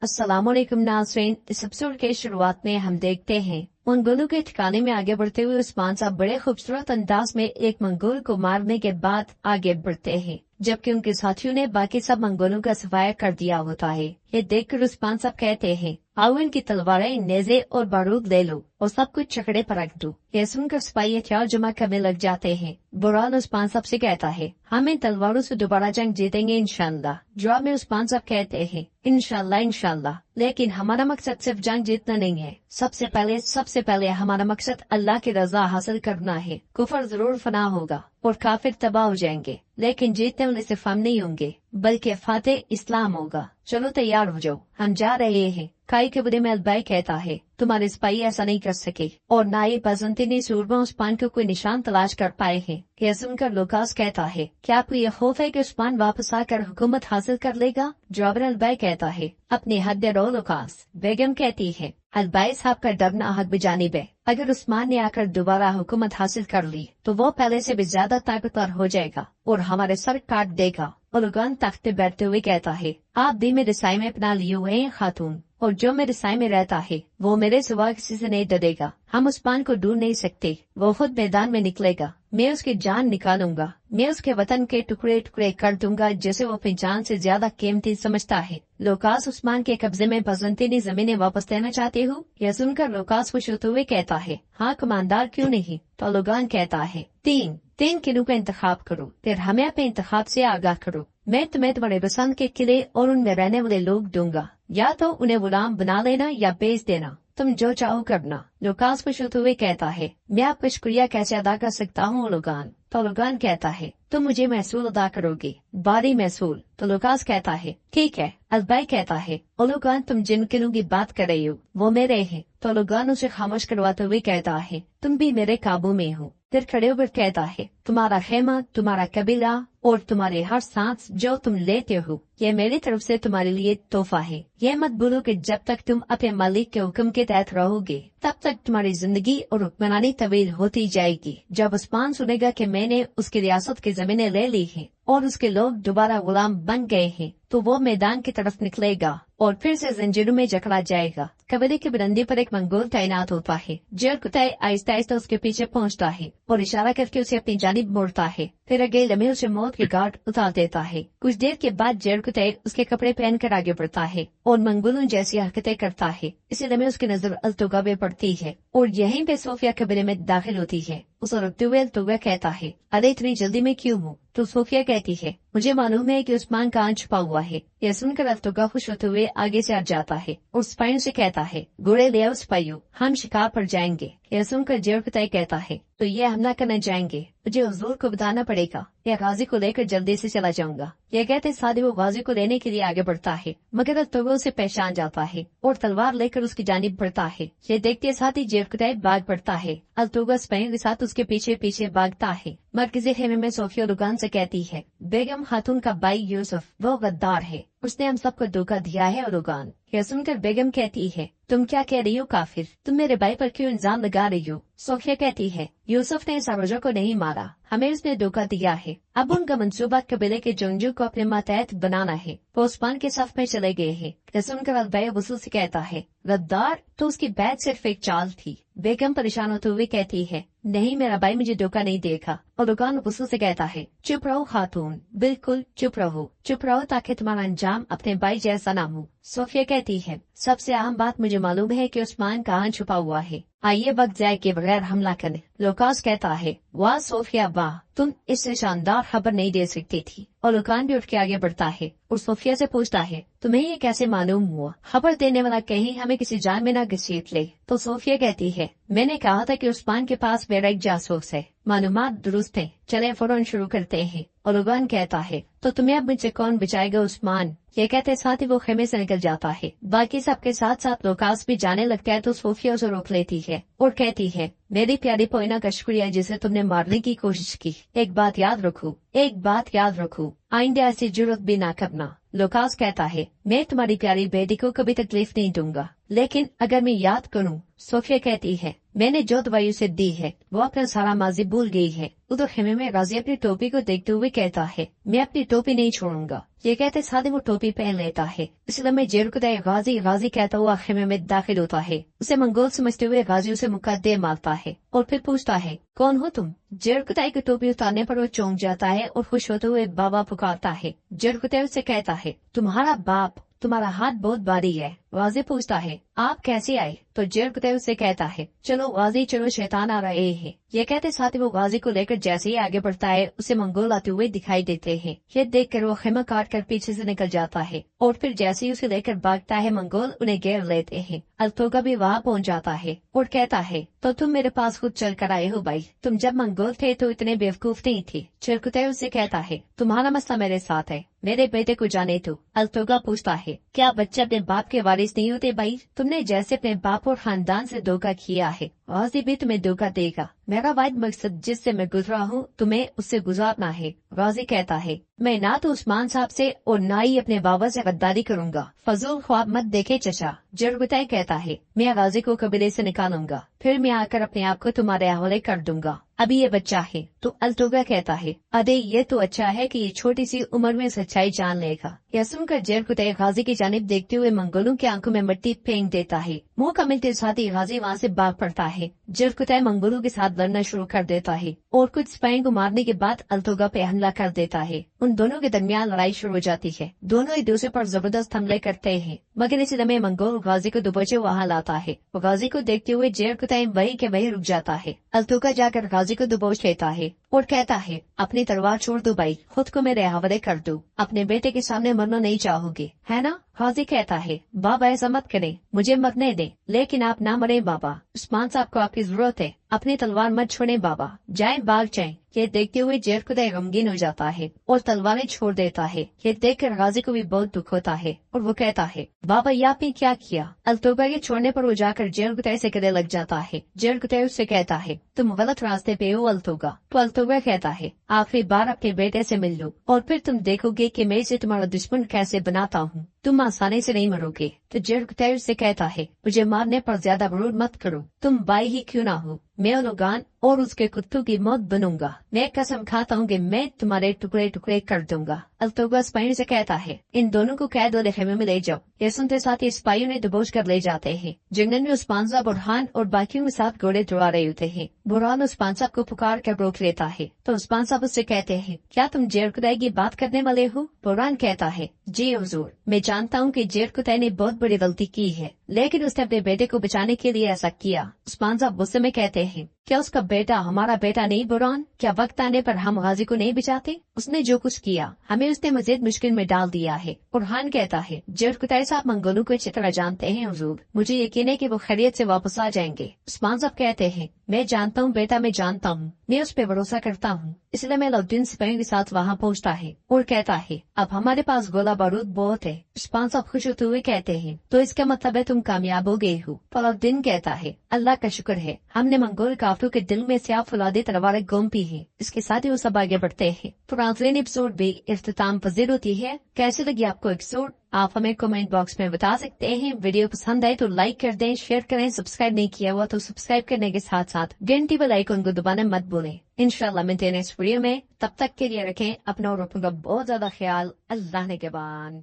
अस्सलामुअलैकुम नाज़रीन, इस एपिसोड के शुरुआत में हम देखते हैं मंगोलों के ठिकाने में आगे बढ़ते हुए उस्मान साहब बड़े खूबसूरत अंदाज में एक मंगोल को मारने के बाद आगे बढ़ते हैं, जबकि उनके साथियों ने बाकी सब मंगोलों का सफाया कर दिया होता है। ये देखकर उस्मान साहब कहते हैं, आओ इनकी तलवारें, नेज़े और बारूद ले लो और सब कुछ चकड़े पर रख दो। यह सुनकर सिपाही हथियार जमा करने लग जाते हैं। बुरहान उस्मान साहब से कहता है, हम इन तलवारों से दोबारा जंग जीतेंगे इंशाअल्लाह। जवाब में उस्मान साहब कहते हैं, इंशाअल्लाह इंशाअल्लाह, लेकिन हमारा मकसद सिर्फ जंग जीतना नहीं है। सबसे पहले हमारा मकसद अल्लाह की रजा हासिल करना है। कुफर जरूर फना होगा और काफिर तबाह हो जाएंगे, लेकिन जीतने वाले सिर्फ हम नहीं होंगे बल्कि फातेह इस्लाम होगा। चलो तैयार हो जाओ, हम जा रहे हैं। काई के बुरे में अलबाई कहता है, तुम्हारे सिपाही ऐसा नहीं कर सके और ना ही बसंती सूरमा उस्मान को कोई निशान तलाश कर पाए हैं। यह सुनकर लुकास कहता है, क्या आपको यह खौफ है कि उस्मान वापस आकर हुकूमत हासिल कर लेगा? जवाब अलबाई कहता है, अपनी हद रो लुकास। बेगम कहती है, अलबाई साहब का डर ना हक बजानिब है। अगर उस्मान ने आकर दोबारा हुकूमत हासिल कर ली तो वो पहले से भी ज्यादा ताकतवर हो जाएगा और हमारे सर काट देगा। ओलुगान तख्त पे बैठते हुए कहता है, आप भी मेरे साए में अपना लिए हुए हैं खातून, और जो मेरे साए में रहता है वो मेरे सिवा किसी से नहीं डरेगा। हम उस्मान को ढूंढ नहीं सकते, वो खुद मैदान में निकलेगा। मैं उसकी जान निकालूंगा, मैं उसके वतन के टुकड़े टुकड़े कर दूंगा जिसे वो अपनी जान से ज्यादा कीमती समझता है। लोकास उस्मान के कब्जे में बसंतीनी जमीनें वापस लेना चाहते हो? यह सुनकर लोकास खुश होते हुए कहता है, हाँ कमांडर, क्यों नहीं। तो लोगान कहता है, तीन किलों का इंतखाब करो, फिर हमें अपने इंतखाब से आगाह करो। मैं तुम्हें तुम्हारे बसंत के किले और उनमें रहने वाले लोग दूंगा, या तो उन्हें गुलाम बना लेना या बेच देना, तुम जो चाहो करना। लोकास खुश होते हुए कहता है, मैं आपका शुक्रिया कैसे अदा कर सकता हूँ लोगान। तो लोगान कहता है, तुम मुझे महसूल अदा करोगे, बारी महसूल। तो लोकास कहता है, ठीक है। अलबाई कहता है, ओ लोगान, तुम जिन किलों की बात कर रहे हो वो मेरे हैं। तो लोगान उसे खामोश करवाते हुए कहता है, तुम भी मेरे काबू में हो। फिर खड़े होकर कहता है, तुम्हारा खेमा, तुम्हारा कबीला और तुम्हारे हर सांस जो तुम लेते हो, ये मेरी तरफ से तुम्हारे लिए तोहफा है। ये मत भूलो कि जब तक तुम अपने मालिक के हुक्म के तहत रहोगे तब तक तुम्हारी जिंदगी और हुक्मरानी तवील होती जाएगी। जब उस्मान सुनेगा कि मैंने उसकी रियासत की जमीनें ले ली हैं और उसके लोग दोबारा गुलाम बन गए हैं तो वो मैदान की तरफ निकलेगा और फिर से जंजीरों में जकड़ा जाएगा। कबीले के बरंदे पर एक मंगोल तैनात होता है। जरकुतै आहिस्ता आहिस्ता उसके पीछे पहुंचता है और इशारा करके उसे अपनी जानिब मोड़ता है। फिर अगले लम्हे उसे मौत की गार्ड उतार देता है। कुछ देर के बाद जरकुतै उसके कपड़े पहनकर आगे बढ़ता है और मंगोलों जैसी हरकतें करता है। इसी लम्हे उसकी नजर अल्तुगा पे पड़ती है और यहीं पे सोफिया कबीले में दाखिल होती है। उसे रुकते हुए अल्तुगा कहता है, अरे इतनी जल्दी में क्यों हूँ? तो सोफिया कहती है, मुझे मालूम है कि उस्मान कहाँ छुपा हुआ है। यह सुनकर अल्तुगा खुश होते हुए आगे से आ जाता है और सिपाहियों से कहता है, घोड़े ले आओ सिपाहियों, हम शिकार पर जाएंगे। यह सुनकर जरकुतै कहता है, तो ये हमला करने जाएंगे, मुझे हुजूर को बताना पड़ेगा या गाजी को लेकर जल्दी से चला जाऊंगा। यह कहते साथ ही वो गाजी को लेने के लिए आगे बढ़ता है, मगर अल्तुगा उसे पहचान जाता है और तलवार लेकर उसकी जानिब बढ़ता है। ये देखते साथ ही जरकुतै भाग पड़ता है। अल्तुगा सिपाहियों के साथ उसके पीछे पीछे भागता है। मरकजी खेमे में सोफिया लुगान से कहती है, बेगम खातून का भाई यूसुफ वो गद्दार है, उसने हम सबको धोखा दिया है। लुगान यह सुनकर बेगम कहती है, तुम क्या कह रही हो काफिर, तुम मेरे भाई पर क्यों इल्जाम लगा रही हो? सोफिया कहती है, यूसुफ ने सारोजा को नहीं मारा, हमें उसने धोखा दिया है। अब उनका मंसूबा कबीले के जंगजू को अपने मातहत बनाना है। वो उस्मान के साथ में चले गए हैं। यह सुनकर अलबाई वसूल से कहता है, गद्दार, तो उसकी बैत सिर्फ एक चाल थी। बेगम परेशान होते हुए कहती है, नहीं मेरा भाई मुझे धोखा नहीं देगा। और लुगान वसूल से कहता है, चुप रहो खातून, बिल्कुल चुप रहो ताकि तुम्हारा अंजाम अपने भाई जैसा ना हो। सोफिया कहती है, सबसे अहम बात मुझे मालूम है कि उस्मान कहाँ छुपा हुआ है, आइए वक्त जाए के बगैर हमला करें। लोकास कहता है, वाह सोफिया वाह, तुम इससे शानदार खबर नहीं दे सकती थी। और लुगान भी उठ के आगे बढ़ता है और सोफिया से पूछता है, तुम्हें ये कैसे मालूम हुआ? खबर देने वाला कहीं हमें किसी जान में न घसीट ले। तो सोफिया कहती है, मैंने कहा था कि उस्मान के पास मेरा एक जासूस है, मालूमात दुरुस्त है, चले फौरन शुरू करते हैं। और लुगान कहता है, तो तुम्हें अब मुझसे कौन बचाएगा उस्मान? ये कहते साथ ही वो खेमे से निकल जाता है। बाकी सबके साथ साथ लोकास भी जाने लगता है तो सोफिया उसे रोक लेती है और कहती है, मेरी प्यारी पोइना का शुक्रिया जिसे तुमने मारने की कोशिश की। एक बात याद रखो, आइंदे ऐसी जरूरत भी ना करना। लोकास कहता है, मैं तुम्हारी प्यारी बेटी को कभी तकलीफ नहीं दूंगा, लेकिन अगर मैं याद करूं। सोफिया कहती है, मैंने जो दवाई उसे दी है वो अपना सारा माजी भूल गई है। उधर खेमे में गाजी अपनी टोपी को देखते हुए कहता है, मैं अपनी टोपी नहीं छोड़ूंगा। ये कहते साथ ही वो टोपी पहन लेता है। इसलिए में जेरकुतै गाजी गाजी कहता हुआ खेमे में दाखिल होता है। उसे मंगोल समझते हुए गाजी उसे मुक्का दे मारता है और फिर पूछता है, कौन हो तुम? जेरकुतै की टोपी उतारने पर वो चौंक जाता है और खुश होते हुए बाबा पुकारता है। जेरकुतै उसे कहता है, तुम्हारा बाप, तुम्हारा हाथ बहुत भारी है। गाजी पूछता है, आप कैसे आए? तो जेरकुतै उसे कहता है, चलो गाजी चलो, शैतान आ रहे हैं। ये कहते साथ ही वो गाजी को लेकर जैसे ही आगे बढ़ता है उसे मंगोल आते हुए दिखाई देते हैं। ये देखकर वो खेमा काट कर पीछे से निकल जाता है और फिर जैसे ही उसे लेकर भागता है मंगोल उन्हें घेर लेते हैं। अल्तोगा भी वहाँ पहुँच जाता है और कहता है, तो तुम मेरे पास खुद चल कर आए हो भाई, तुम जब मंगोल थे तो इतने बेवकूफ नहीं थे। जेरकुतै उसे कहता है, तुम्हारा मसला मेरे साथ है, मेरे बेटे को जाने दो। अल्तोगा पूछता है, क्या बच्चे अपने बाप के वारिस नहीं होते भाई? तुमने जैसे अपने बाप और खानदान से धोखा किया है, गाजी भी तुम्हें धोखा देगा। मेरा वाहिद मकसद जिससे मैं गुजरा हूँ तुम्हें उससे गुजारना है। गाजी कहता है, मैं ना तो उस्मान साहब से और ना ही अपने बाबा से गद्दारी करूँगा। फजूल ख्वाब मत देखे चचा। जेरकुतै कहता है, मैं गाजी को कबीले से निकालूंगा, फिर मैं आकर अपने आप को तुम्हारे हवाले कर दूंगा। अभी ये बच्चा है। तो अल्तोगा कहता है, अरे ये तो अच्छा है कि ये छोटी सी उम्र में सच्चाई जान लेगा। यह सुनकर जेरकुतै गाजी की जानिब देखते हुए मंगोलों की आंखों में मिट्टी फेंक देता है। मौका मिलते साथ ही गाजी वहाँ से भाग पड़ता है। जेरकुतै मंगोलों के साथ लड़ना शुरू कर देता है और कुछ सिपाहियों को मारने के बाद अल्तोगा पे हमला कर देता है। उन दोनों के दरमियान लड़ाई शुरू हो जाती है। दोनों एक दूसरे पर जबरदस्त हमले करते हैं, मगर इसी समय मंगोल गाजी को दुबचे वहाँ लाता है। वो गाजी को देखते हुए जेरकुतै वहीं के वहीं रुक जाता है। अल्तोगा जाकर गाजी को दबोच लेता है और कहता है, अपनी तलवार छोड़ दो भाई, खुद को मेरे हवाले कर दो, अपने बेटे के सामने मरना नहीं चाहोगे है ना? गाजी कहता है, बाबा ऐसा मत करें, मुझे मरने दे, लेकिन आप ना मरे बाबा, उस्मान साहब को आपकी जरूरत है, अपनी तलवार मत छोड़े बाबा, जाए भाग जाए। ये देखते हुए जेरकुतै गमगीन हो जाता है और तलवारें छोड़ देता है। ये देखकर गाजी को भी बहुत दुख होता है और वो कहता है, बाबा ये आपने क्या किया? अल्तोगा के छोड़ने पर वो जाकर जेरकुतै से गले लग जाता है। जेरकुतै उससे कहता है, तुम गलत रास्ते पे हो अल्तोगा। तो अल्तोगा कहता है, आखिरी बार अपने बेटे से मिल लो और फिर तुम देखोगे कि मैं इसे तुम्हारा दुश्मन कैसे बनाता हूँ, तुम आसानी से नहीं मरोगे। तो जेरकुतै उससे कहता है, मुझे मारने पर ज्यादा गरूर मत करो, तुम भाई ही क्यों ना हो, मैं ओलोगान और उसके कुत्तों की मौत बनूंगा। मैं कसम खाता हूँ कि मैं तुम्हारे टुकड़े टुकड़े कर दूंगा। अल्तोगा सिपाहियों से कहता है, इन दोनों को कैद वाले खेमे में ले जाओ। ये सुनते साथ ही सिपाहियों ने दबोच कर ले जाते हैं। जंगल में उस्मान साहब, बुरहान और बाकियों के साथ घोड़े दौड़ा रहे होते हैं। बुरहान उस्मान साहब को पुकार कर रोक लेता है तो उस्मान साहब उससे कहते हैं, क्या तुम जेरकुतै की बात करने वाले हो? बुरहान कहता है, जी हुजूर, मैं जानता हूँ कि जेरकुतै ने बहुत बड़ी गलती की है, लेकिन उसने अपने बेटे को बचाने के लिए ऐसा किया। उस्मान साहब गुस्से में कहते हैं, क्या उसका बेटा हमारा बेटा नहीं बुरहान? क्या वक्त आने पर हम गाजी को नहीं बचाते? उसने जो कुछ किया हमें उसने मजीद मुश्किल में डाल दिया है। बुरहान कहता है, जेरकुतै साहब मंगोलों को अच्छी तरह जानते हैं हुजूर, मुझे यकीन है कि वो खैरियत से वापस आ जाएंगे। उस्मान साहब कहते हैं, मैं जानता हूँ बेटा, मैं जानता हूँ, मैं उस पर भरोसा करता हूँ। इसलिए मैं अलाउद्दीन सिपाहियों के साथ वहाँ पहुँचता है और कहता है, अब हमारे पास गोला बारूद बहुत है। उस्मान साहब खुश होते हुए कहते हैं, तो इसका मतलब है तुम कामयाब हो गए हो। तो अलाउद्दीन कहता है, अल्लाह का शुक्र है, हमने मंगोल काफिरों के दिल में से फौलादी तलवारें गुम पी है। इसके साथ ही वो सब आगे बढ़ते हैं। तो नाज़रीन एपिसोड भी इख्तिताम पजीर होती है। कैसे लगी आपको एपिसोड? आप हमें कमेंट बॉक्स में बता सकते हैं। वीडियो पसंद आए तो लाइक कर दें, शेयर करें, सब्सक्राइब नहीं किया हुआ तो सब्सक्राइब करने के साथ साथ घंटी बेल आइकन को दबाना मत भूलें। इंशाल्लाह मिलते हैं नेक्स्ट वीडियो में, तब तक के लिए रखें अपना और अपनों का बहुत ज्यादा ख्याल। अल्लाह ने के बाद।